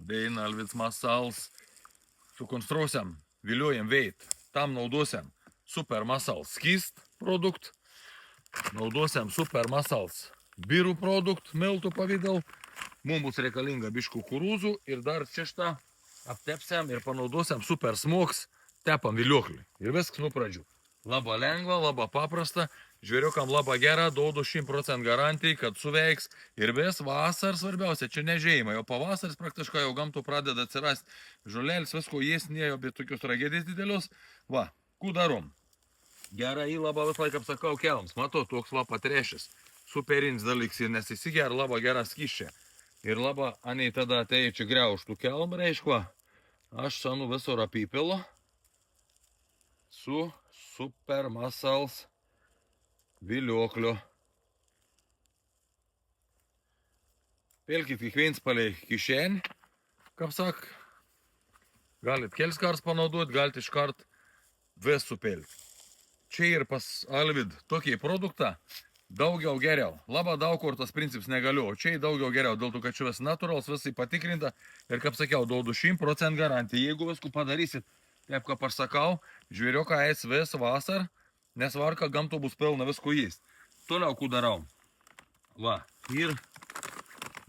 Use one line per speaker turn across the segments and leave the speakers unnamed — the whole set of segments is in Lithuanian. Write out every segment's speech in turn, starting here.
Dein Alvids Muscles sukonstruosiam, viliojam veit. Tam naudosiam Super Muscles skist produkt, naudosiam Super Muscles birų produkt, miltų pavidal. Mums bus reikalinga biškų kukurūzų ir dar šeštą aptepsiam ir panaudosiam Super Smogs tepam viliokliui. Ir viskas nuo pradžių. Labai lengva, labai paprasta. Žvėriukam labai gera, duodu 100% garantijai, kad suveiks. Ir vis vasar svarbiausia, čia nežėjimai, o pavasaris praktiškai jau gamtų pradeda atsirasti žolėlis, visko jis nėjo, bet tokius tragedijas didelius. Va, kų darom? Gerą į labai vis laik apsakau kelams. Matau, toks va patrešis. Superinis dalyks ir nes įsiger labai gerą skyščią. Ir labai, anei tada atėjai čia greuštų kelm, reiškia, aš sanu visur apipilo su Super Muscles viliokliu. Pelkit kiekviens palei kišenį, kaip sak. Galit kelis kars panaudoti, galit iškart vis supelti. Čia ir pas Alvid tokį produktą daugiau geriau. Labai daug kur tas principas negaliu, o čia daugiau geriau, dėl to, kad čia vis natūrals, visai patikrinta. Ir kaip sakiau, duodu 100% garantiją. Jeigu viskų padarysit, taip kaip aš sakau, žvėriuką eis vis vasar, nes varka gamto bus pilna visko jis. Toliau kų darau. Va, ir,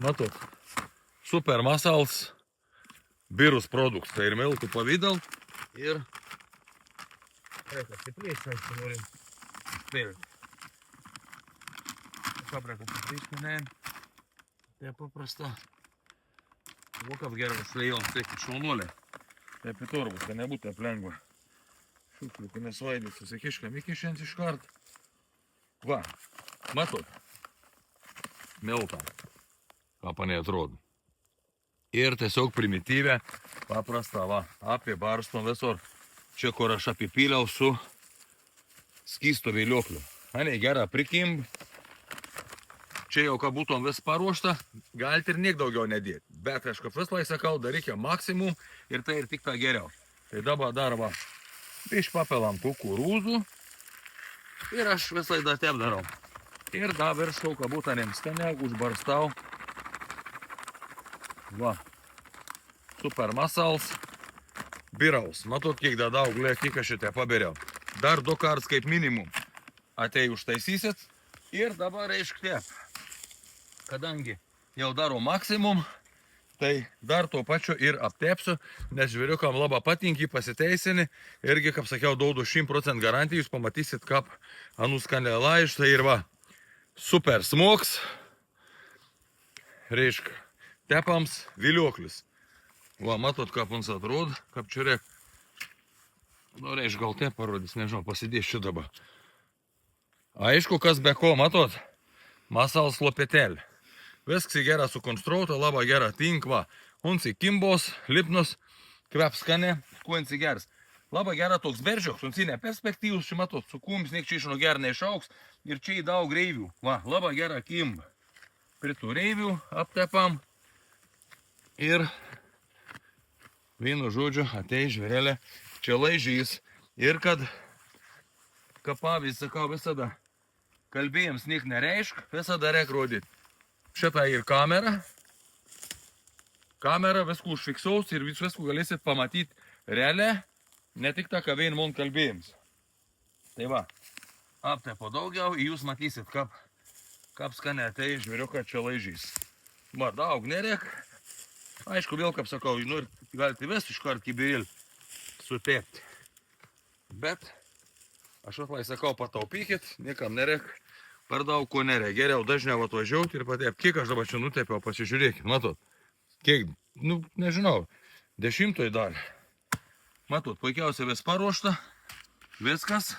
matot, Super Muscles birus produktas. Tai ir miltų pavidal. Ir, reikia stipriai, aišku, norim spėlti. Paprika papriškinėjim. Tai paprasta. O kaip gerai šlėjom, tai kaip šaunolė. Tai pitorgus, tai nebūtų taip lengva. Šukliukų nesvaidys, susikiškam iki šiandien iš kart. Va, matot, miltą, ką panai atrodo. Ir tiesiog primityvę, paprastą, va, apibarstom visur. Čia, kur aš apipyliau su skysto viliokliu. Anei gerą prikimb. Čia jau, ką būtum vis paruošta, galite ir niek daugiau nedėti. Bet kažkaip vis lai sakau, darykia maksimum ir tai ir tik tą geriau. Tai dabar dar va, išpapelam kukurūzų ir aš visai dar tep darau. Ir dar viršau, ką būtanim skaniak, užbarstau. Va, Super Muscles biraus. Matot, kiek dar daug lėk, kiek aš šitą paberiau. Dar 2 kartus kaip minimum atei užtaisysit ir dabar reišk tep. Kadangi jau daro maksimum, tai dar to pačio ir aptepsiu, nes žvėriukam labai patinki, pasiteisini. Irgi, kaip sakiau, duodu 100% garantijų, jūs pamatysit, kaip anų skanėlą iš. Tai ir va, Super Smogs, reiškia, tepams vilioklis. Va, matot, kaip mums atrodo, kaip čia reik. Nu, reiškia, gal tep parodys, nežinau, pasidėsiu dabar. Aišku, kas be ko, matot, Muscles lopetelį. Viskas gera sukonstruota, labai gera tinkva. Uns kimbos, lipnus, kvep skanė, kuo jins geras. Labai gera toks beržioks, uns ne perspektyvus, čia matot, su kumis niek čia iš nuo ger neišauks. Ir čia į daug reivių. Va, labai gera kimba. Prie tų reivių aptepam. Ir vienu žodžiu atei žvėrelė čia laižys. Ir kad, kaip pavyzdį sakau, visada kalbėjams niek nereišk, visada reik rodyti. Šitą ir kamera. Kamera viskų užfiksaus ir viskų galėsit pamatyti realią, ne tik tą, ką vien mon kalbėjams. Tai va, aptepo daugiau, jūs matysit, kaip skanė tai žvėriuką čia laižys. Va, daug nereik. Aišku, vėl, kaip sakau, nu, galite vis iškart kibiril sutepti. Bet, aš atlai sakau, pataupykit, niekam nereik. Per daug ko nereikia, geriau dažniau atvažiuoti ir patep. Kiek aš dabar čia nutepiau, pasižiūrėkit, matot. Kiek, nu, nežinau, 10 dar. Matot, puikiausiai vis paruošta, viskas.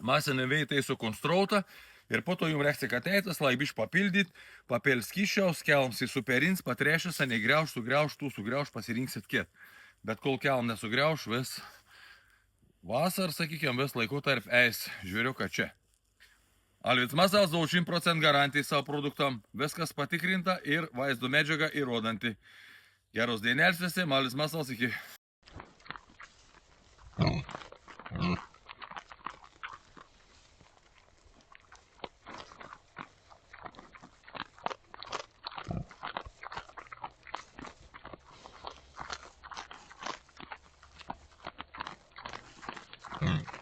Masinė veitai sukonstruota. Ir po to jums reikia ateitas, laibiš papildyti, papėls kyšiaus, kelms į superins, patrešis, negriauš, sugriauš, pasirinksit kiek. Bet kol kelm nesugriauš, vis vasar, sakykime, vis laiku tarp eis žvėriuką čia. Alvids Muscles duoda 100% garantiją savo produktam, viskas patikrinta ir vaizdo medžiaga įrodanti. Geros dienels visi, Alvids Muscles iki. Mm.